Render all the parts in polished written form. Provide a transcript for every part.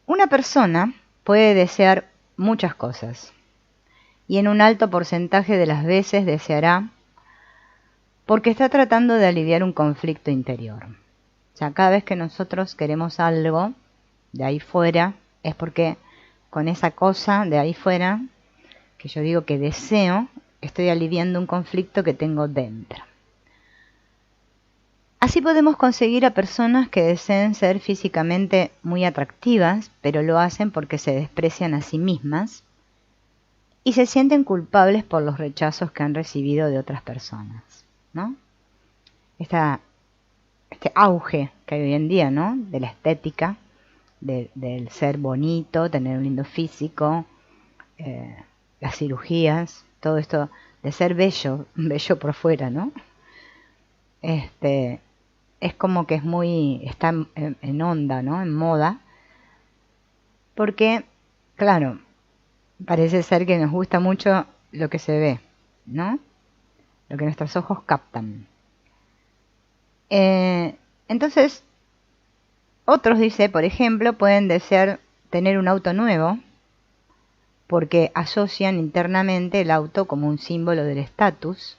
Una persona puede desear muchas cosas y en un alto porcentaje de las veces deseará porque está tratando de aliviar un conflicto interior. O sea, cada vez que nosotros queremos algo de ahí fuera, es porque con esa cosa de ahí fuera, que yo digo que deseo, estoy aliviando un conflicto que tengo dentro. Así podemos conseguir a personas que deseen ser físicamente muy atractivas, pero lo hacen porque se desprecian a sí mismas y se sienten culpables por los rechazos que han recibido de otras personas, ¿no? Este auge que hay hoy en día, ¿no? De la estética, del ser bonito, tener un lindo físico, las cirugías, todo esto de ser bello, bello por fuera, ¿no? Es como que está en onda, ¿no? En moda, porque, claro, parece ser que nos gusta mucho lo que se ve, ¿no? Lo que nuestros ojos captan. Entonces, otros, dice, por ejemplo, pueden desear tener un auto nuevo porque asocian internamente el auto como un símbolo del estatus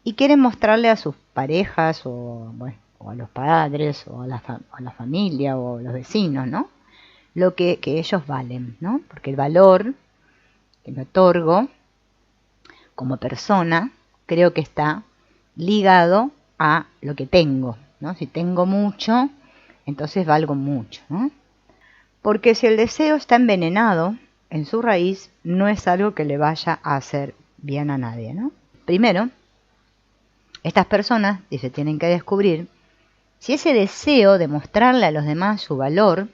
y quieren mostrarle a sus parejas o a los padres o a la familia o a los vecinos, ¿no? Lo que ellos valen, ¿no? Porque el valor que me otorgo como persona creo que está ligado a lo que tengo, ¿no? Si tengo mucho, entonces valgo mucho, ¿no? Porque si el deseo está envenenado en su raíz, no es algo que le vaya a hacer bien a nadie, ¿no? Primero, estas personas, dice, tienen que descubrir si ese deseo de mostrarle a los demás su valor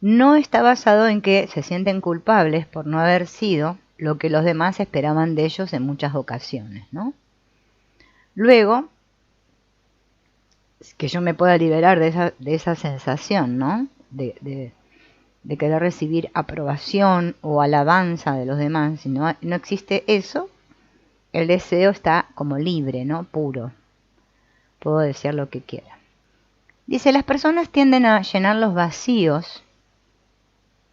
no está basado en que se sienten culpables por no haber sido lo que los demás esperaban de ellos en muchas ocasiones, ¿no? Luego, que yo me pueda liberar de esa sensación, ¿no? De querer recibir aprobación o alabanza de los demás. Si no existe eso, el deseo está como libre, ¿no? Puro. Puedo desear lo que quiera. Dice, las personas tienden a llenar los vacíos,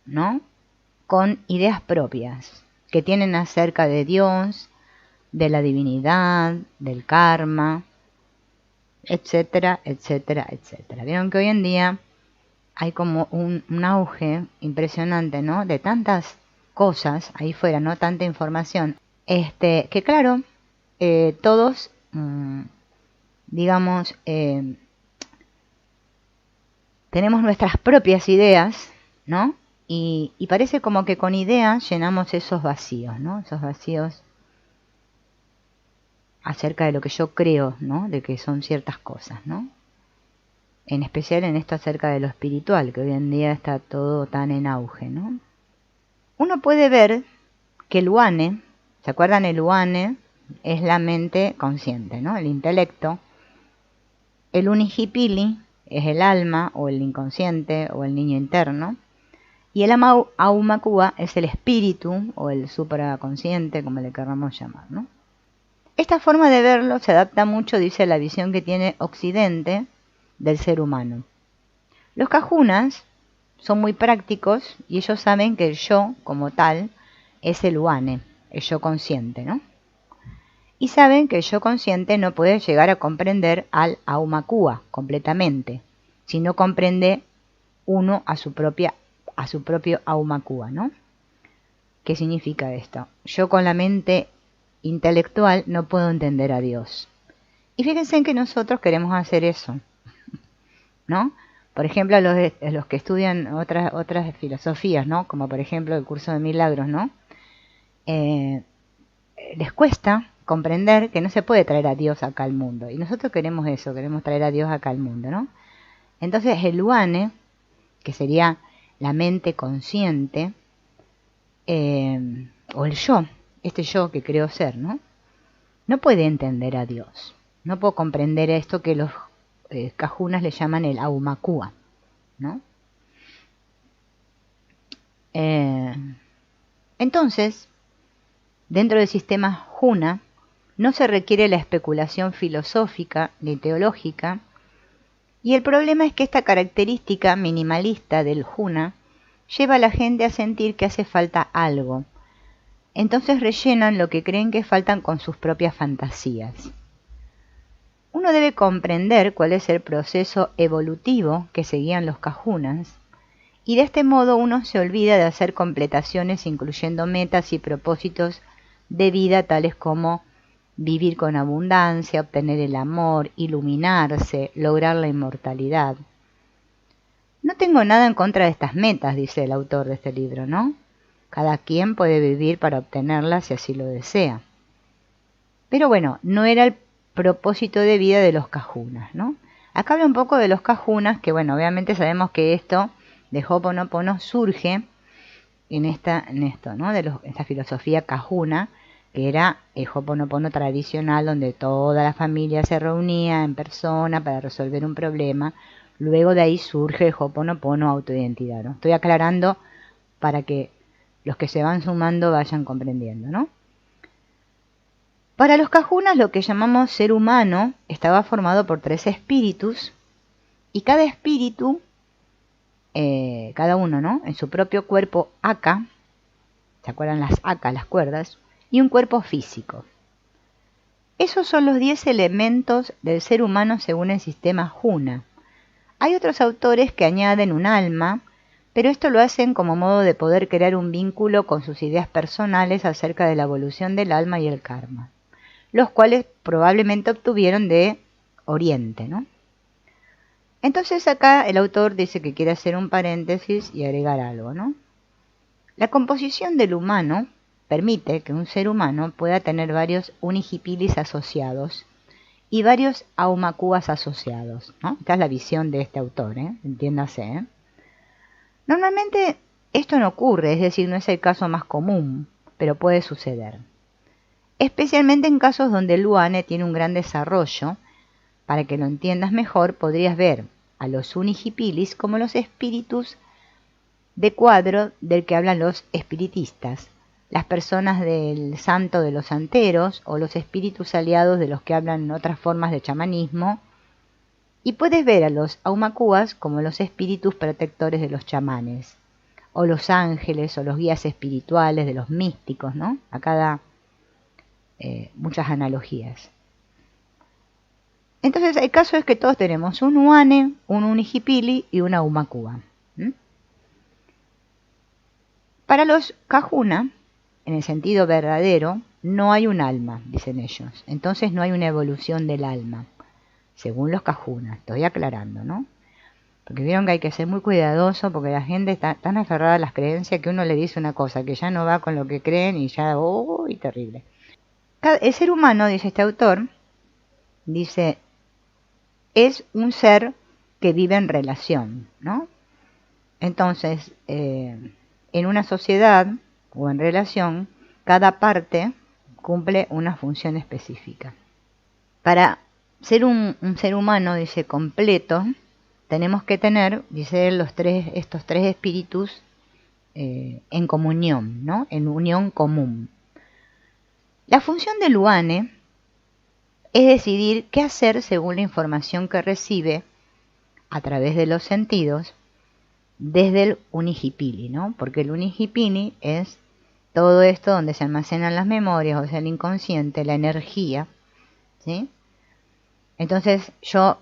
¿no? Con ideas propias que tienen acerca de Dios, de la divinidad, del karma, etcétera, etcétera, etcétera. Vieron que hoy en día hay como un auge impresionante, ¿no? De tantas cosas ahí fuera, ¿no? Tanta información. Que claro, todos, digamos, tenemos nuestras propias ideas, ¿no? Y parece como que con ideas llenamos esos vacíos, ¿no? Esos vacíos acerca de lo que yo creo, ¿no? De que son ciertas cosas, ¿no? En especial en esto acerca de lo espiritual, que hoy en día está todo tan en auge, ¿no? Uno puede ver que el uane, ¿se acuerdan? El uane es la mente consciente, ¿no? El intelecto. El unihipili es el alma o el inconsciente o el niño interno. Y el aumakua es el espíritu o el supraconsciente, como le queramos llamar, ¿no? Esta forma de verlo se adapta mucho, dice, a la visión que tiene Occidente del ser humano. Los kahunas son muy prácticos y ellos saben que el yo, como tal, es el uane, el yo consciente, ¿no? Y saben que el yo consciente no puede llegar a comprender al aumakua completamente, si no comprende uno a su propio aumakua, ¿no? ¿Qué significa esto? Yo con la mente intelectual no puedo entender a Dios. Y fíjense en que nosotros queremos hacer eso, ¿no? Por ejemplo, los que estudian otras filosofías, ¿no? Como por ejemplo el curso de milagros, ¿no? Les cuesta comprender que no se puede traer a Dios acá al mundo. Y nosotros queremos eso, queremos traer a Dios acá al mundo, ¿no? Entonces el uane, que sería la mente consciente, o el yo, este yo que creo ser, ¿no? No puede entender a Dios. No puedo comprender esto que los kahunas le llaman el aumakua, ¿no? Entonces, dentro del sistema Juna, no se requiere la especulación filosófica ni teológica Y el problema es que esta característica minimalista del juna lleva a la gente a sentir que hace falta algo. Entonces rellenan lo que creen que faltan con sus propias fantasías. Uno debe comprender cuál es el proceso evolutivo que seguían los kahunas, y de este modo uno se olvida de hacer completaciones incluyendo metas y propósitos de vida tales como vivir con abundancia, obtener el amor, iluminarse, lograr la inmortalidad. No tengo nada en contra de estas metas, dice el autor de este libro, ¿no? Cada quien puede vivir para obtenerlas si así lo desea. Pero bueno, no era el propósito de vida de los kahunas, ¿no? Acá habla un poco de los kahunas, que bueno, obviamente sabemos que esto de Ho'oponopono surge en esta filosofía kahuna, que era el Ho'oponopono tradicional, donde toda la familia se reunía en persona para resolver un problema. Luego de ahí surge el Ho'oponopono autoidentidad, ¿no? Estoy aclarando para que los que se van sumando vayan comprendiendo, ¿no? Para los kahunas, lo que llamamos ser humano estaba formado por 3 espíritus, y cada espíritu, cada uno, ¿no?, en su propio cuerpo aka, ¿se acuerdan las aka, las cuerdas? Y un cuerpo físico. Esos son los 10 elementos del ser humano según el sistema Huna. Hay otros autores que añaden un alma, pero esto lo hacen como modo de poder crear un vínculo con sus ideas personales acerca de la evolución del alma y el karma, los cuales probablemente obtuvieron de Oriente, ¿no? Entonces acá el autor dice que quiere hacer un paréntesis y agregar algo, ¿no? La composición del humano permite que un ser humano pueda tener varios unihipilis asociados y varios aumakuas asociados, ¿no? Esta es la visión de este autor, entiéndase, ¿eh? Normalmente esto no ocurre, es decir, no es el caso más común, pero puede suceder. Especialmente en casos donde el Uane tiene un gran desarrollo. Para que lo entiendas mejor, podrías ver a los unihipilis como los espíritus de cuadro del que hablan los espiritistas, las personas del santo de los santeros o los espíritus aliados de los que hablan otras formas de chamanismo, y puedes ver a los aumakuas como los espíritus protectores de los chamanes, o los ángeles o los guías espirituales de los místicos, ¿no? Acá da muchas analogías. Entonces el caso es que todos tenemos un Uane, un Unihipili y una Aumakua. Para los Kahuna, en el sentido verdadero, no hay un alma, dicen ellos. Entonces no hay una evolución del alma, según los Kahuna. Estoy aclarando, ¿no? Porque vieron que hay que ser muy cuidadoso porque la gente está tan aferrada a las creencias que uno le dice una cosa que ya no va con lo que creen y ya, y terrible. El ser humano, dice este autor, dice, es un ser que vive en relación, ¿no? Entonces, en una sociedad o en relación, cada parte cumple una función específica. Para ser un ser humano, dice, completo, tenemos que tener, dice él, estos 3 espíritus en comunión, ¿no? En unión común. La función del Uane es decidir qué hacer según la información que recibe a través de los sentidos desde el Unihipili, ¿no? Porque el Unihipili es todo esto donde se almacenan las memorias, o sea, el inconsciente, la energía, ¿sí? Entonces yo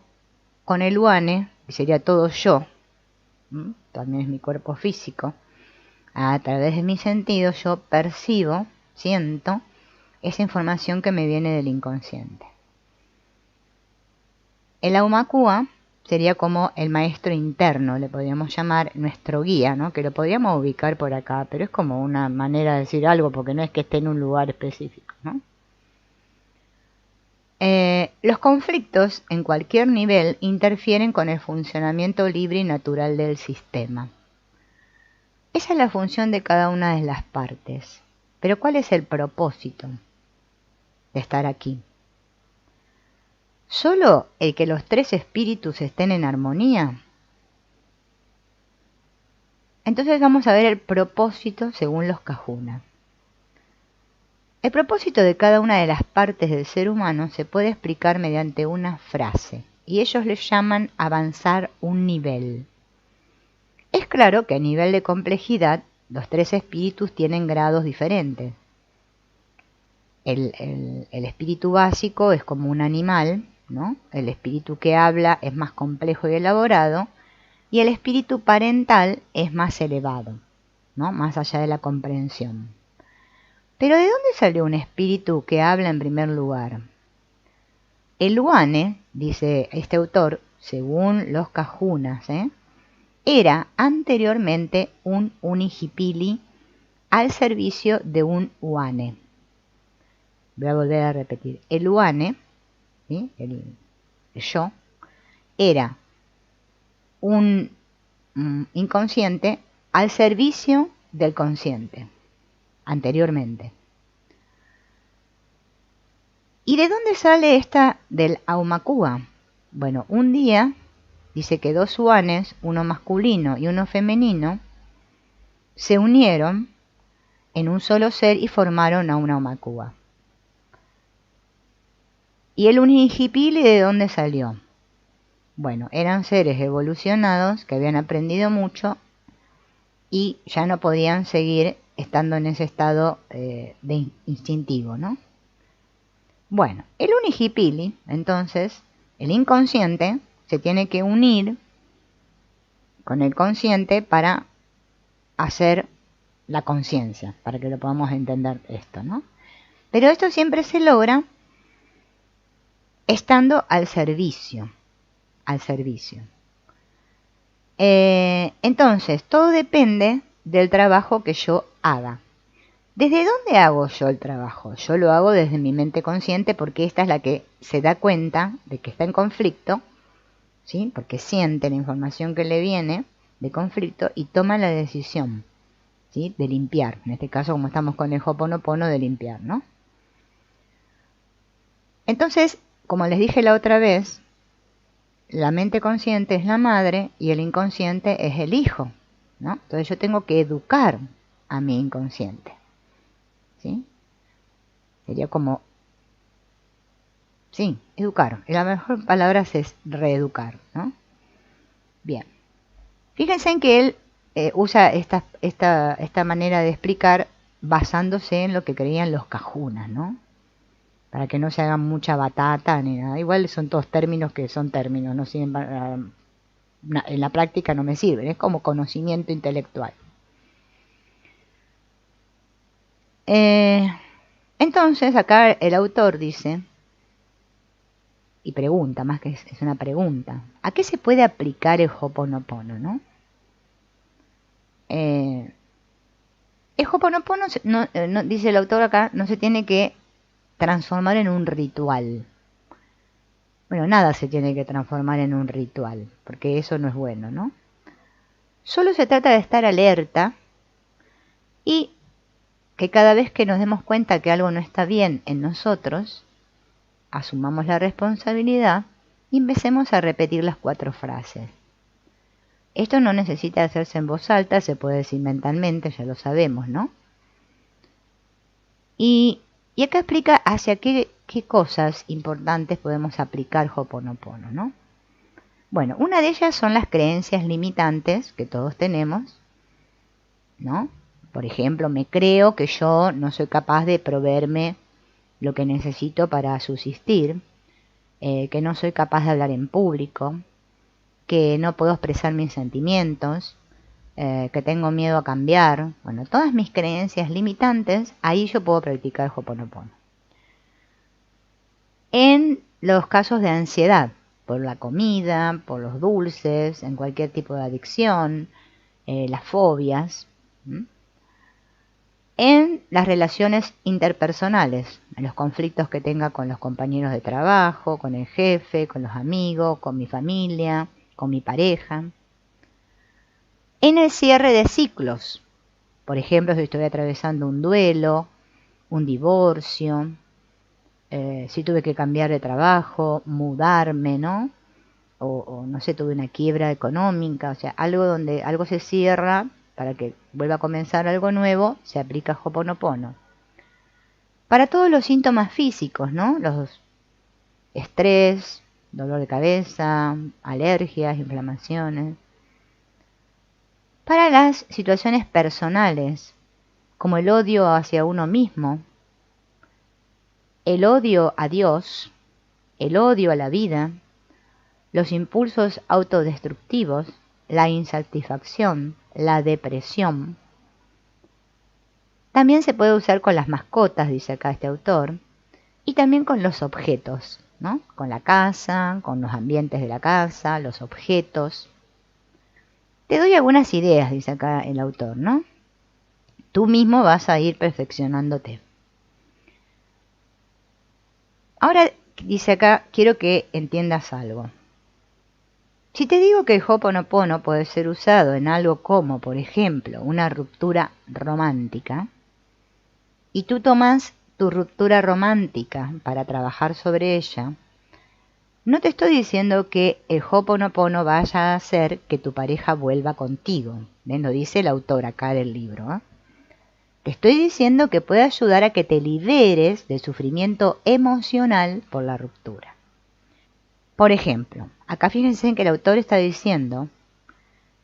con el Uane, que sería todo yo, también es mi cuerpo físico, a través de mis sentidos yo percibo, siento esa información que me viene del inconsciente. El Aumakua sería como el maestro interno, le podríamos llamar nuestro guía, ¿no? Que lo podríamos ubicar por acá, pero es como una manera de decir algo, porque no es que esté en un lugar específico, ¿no? Los conflictos en cualquier nivel interfieren con el funcionamiento libre y natural del sistema. Esa es la función de cada una de las partes. Pero ¿cuál es el propósito de estar aquí? ¿Solo el que los 3 espíritus estén en armonía? Entonces vamos a ver el propósito según los Kahuna. El propósito de cada una de las partes del ser humano se puede explicar mediante una frase. y ellos les llaman avanzar un nivel. Es claro que a nivel de complejidad los tres espíritus tienen grados diferentes. El espíritu básico es como un animal, ¿no? El espíritu que habla es más complejo y elaborado, y el espíritu parental es más elevado, ¿no? Más allá de la comprensión. Pero ¿de dónde salió un espíritu que habla en primer lugar? El Uane, dice este autor, según los Kahunas, era anteriormente un Unihipili al servicio de un Uane. Voy a volver a repetir. El Uane, ¿sí? el yo, era un inconsciente al servicio del consciente, anteriormente. ¿Y de dónde sale esta del Aumakua? Bueno, un día dice que dos uanes, uno masculino y uno femenino, se unieron en un solo ser y formaron a una Aumakua. ¿Y el Unihipili de dónde salió? Bueno, eran seres evolucionados que habían aprendido mucho y ya no podían seguir estando en ese estado de instintivo, ¿no? Bueno, el Unihipili, entonces, el inconsciente, se tiene que unir con el consciente para hacer la conciencia, para que lo podamos entender esto, ¿no? Pero esto siempre se logra estando al servicio, entonces, todo depende del trabajo que yo haga. ¿Desde dónde hago yo el trabajo? Yo lo hago desde mi mente consciente porque esta es la que se da cuenta de que está en conflicto, ¿sí? Porque siente la información que le viene de conflicto y toma la decisión, ¿sí? De limpiar. En este caso, como estamos con el Ho'oponopono, de limpiar, ¿no? Entonces, como les dije la otra vez, la mente consciente es la madre y el inconsciente es el hijo, ¿no? Entonces yo tengo que educar a mi inconsciente, ¿sí? Sería como, sí, educar. Y la mejor palabra es reeducar, ¿no? Bien. Fíjense en que él usa esta manera de explicar basándose en lo que creían los Kahunas, ¿no? Para que no se hagan mucha batata ni nada. Igual son todos términos que son términos, no sirven en la práctica no me sirven, es como conocimiento intelectual. Entonces acá el autor dice, y pregunta, más que es una pregunta, ¿a qué se puede aplicar el Ho'oponopono, no? El Ho'oponopono, no, dice el autor acá, no se tiene que transformar en un ritual. Bueno, nada se tiene que transformar en un ritual, porque eso no es bueno, ¿no? Solo se trata de estar alerta y que cada vez que nos demos cuenta que algo no está bien en nosotros, asumamos la responsabilidad y empecemos a repetir las 4 frases. Esto no necesita hacerse en voz alta, se puede decir mentalmente, ya lo sabemos, ¿no? Y acá explica hacia qué cosas importantes podemos aplicar Ho'oponopono, ¿no? Bueno, una de ellas son las creencias limitantes que todos tenemos, ¿no? Por ejemplo, me creo que yo no soy capaz de proveerme lo que necesito para subsistir, que no soy capaz de hablar en público, que no puedo expresar mis sentimientos, que tengo miedo a cambiar. Bueno, todas mis creencias limitantes, ahí yo puedo practicar Ho'oponopono. En los casos de ansiedad, por la comida, por los dulces, en cualquier tipo de adicción, las fobias, en las relaciones interpersonales, en los conflictos que tenga con los compañeros de trabajo, con el jefe, con los amigos, con mi familia, con mi pareja. En el cierre de ciclos, por ejemplo, si estoy atravesando un duelo, un divorcio, si tuve que cambiar de trabajo, mudarme, ¿no? O no sé, tuve una quiebra económica, o sea, algo donde algo se cierra para que vuelva a comenzar algo nuevo, se aplica Ho'oponopono. Para todos los síntomas físicos, ¿no? Los estrés, dolor de cabeza, alergias, inflamaciones. Para las situaciones personales, como el odio hacia uno mismo, el odio a Dios, el odio a la vida, los impulsos autodestructivos, la insatisfacción, la depresión. También se puede usar con las mascotas, dice acá este autor, y también con los objetos, ¿no? Con la casa, con los ambientes de la casa, los objetos. Te doy algunas ideas, dice acá el autor, ¿no? Tú mismo vas a ir perfeccionándote. Ahora, dice acá, quiero que entiendas algo. Si te digo que el Ho'oponopono puede ser usado en algo como, por ejemplo, una ruptura romántica, y tú tomas tu ruptura romántica para trabajar sobre ella, no te estoy diciendo que el Ho'oponopono vaya a hacer que tu pareja vuelva contigo. ¿Ven? Lo dice el autor acá del libro. Te estoy diciendo que puede ayudar a que te liberes del sufrimiento emocional por la ruptura. Por ejemplo, acá fíjense que el autor está diciendo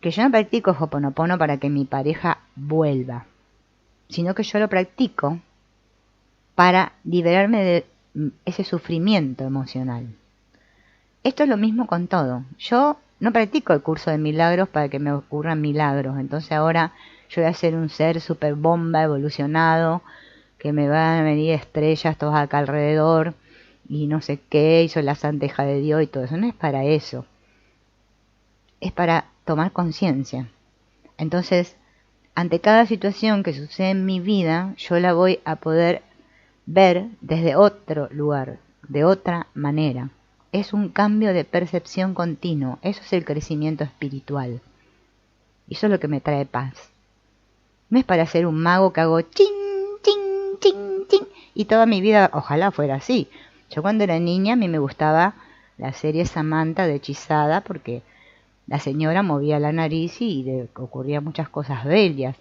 que yo no practico Ho'oponopono para que mi pareja vuelva, sino que yo lo practico para liberarme de ese sufrimiento emocional. Esto es lo mismo con todo. Yo no practico el curso de milagros para que me ocurran milagros. Entonces ahora yo voy a ser un ser super bomba evolucionado, que me van a venir estrellas todas acá alrededor y no sé qué, y soy la santeja de Dios y todo eso. No es para eso. Es para tomar conciencia. Entonces, ante cada situación que sucede en mi vida, yo la voy a poder ver desde otro lugar, de otra manera. Es un cambio de percepción continuo. Eso es el crecimiento espiritual. Y eso es lo que me trae paz. No es para ser un mago que hago chin, chin, chin, chin. Y toda mi vida, ojalá fuera así. Yo cuando era niña, a mí me gustaba la serie Samantha de Hechizada, porque la señora movía la nariz y le ocurrían muchas cosas bellas.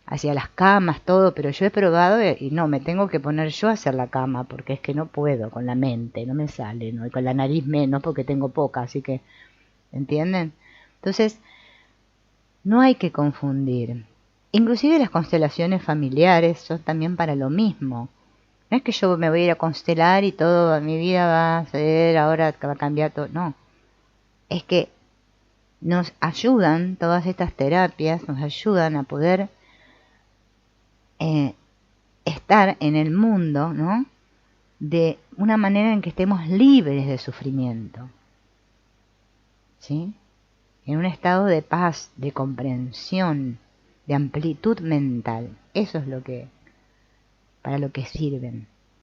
Hacía las camas, todo, pero yo he probado y no, me tengo que poner yo a hacer la cama, porque es que no puedo con la mente, no me sale, ¿no? Y con la nariz menos, porque tengo poca, así que, ¿entienden? Entonces, no hay que confundir. Inclusive las constelaciones familiares son también para lo mismo. No es que yo me voy a ir a constelar y toda mi vida va a ser, ahora va a cambiar todo, no. Es que nos ayudan, todas estas terapias, nos ayudan a poder estar en el mundo, ¿no? De una manera en que estemos libres de sufrimiento, ¿sí? En un estado de paz, de comprensión, de amplitud mental. Eso es lo que, para lo que sirven.